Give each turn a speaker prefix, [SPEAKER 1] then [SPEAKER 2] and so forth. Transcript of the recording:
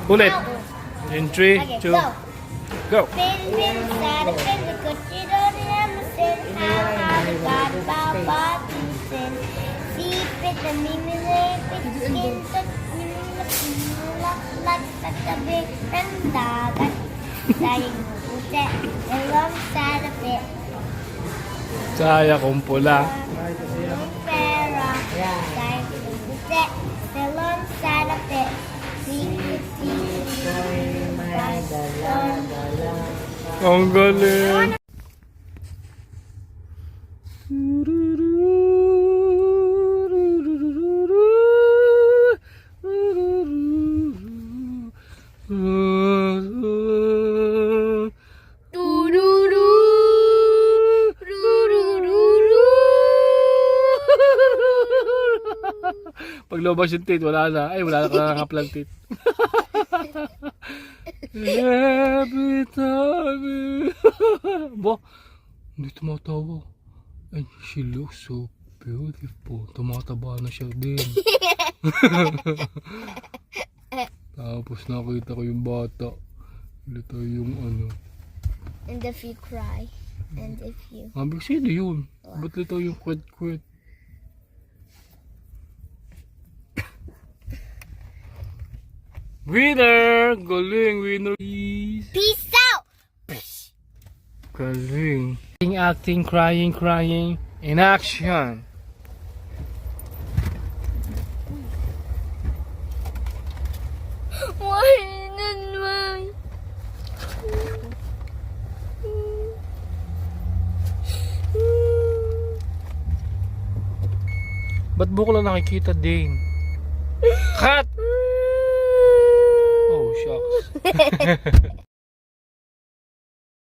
[SPEAKER 1] Ulit. In 3,
[SPEAKER 2] Okay,
[SPEAKER 1] 2,
[SPEAKER 2] go.
[SPEAKER 1] go.
[SPEAKER 2] Fin, fin, sad, fin, the good you don't have a sin. How, the God, bow, body, sin. See, fit, the mimi, fit, skin, fit, like, a big, and dagat. Saying, ute, the long side of it.
[SPEAKER 1] Saya kong pula.
[SPEAKER 2] Yung pera. Saying, ute, the long side of it.
[SPEAKER 1] Ang galing. Pag lumabas yung tit, wala na. Ay, wala na ka nakaplang tit. Every time. Ba? Hindi tumatawa. And she looks so beautiful. Tumataba na siya din. Tapos nakita ko yung bata. Ito yung ano.
[SPEAKER 2] And if you cry. And if you...
[SPEAKER 1] Mabig sino yun? Ba't ito yung kwet-kwet? Winner! Galing, winner!
[SPEAKER 2] Peace out!
[SPEAKER 1] Galing. Acting, crying, in action.
[SPEAKER 2] Why naman?
[SPEAKER 1] Ba't buko lang nakikita din? Cut! Oh, shucks.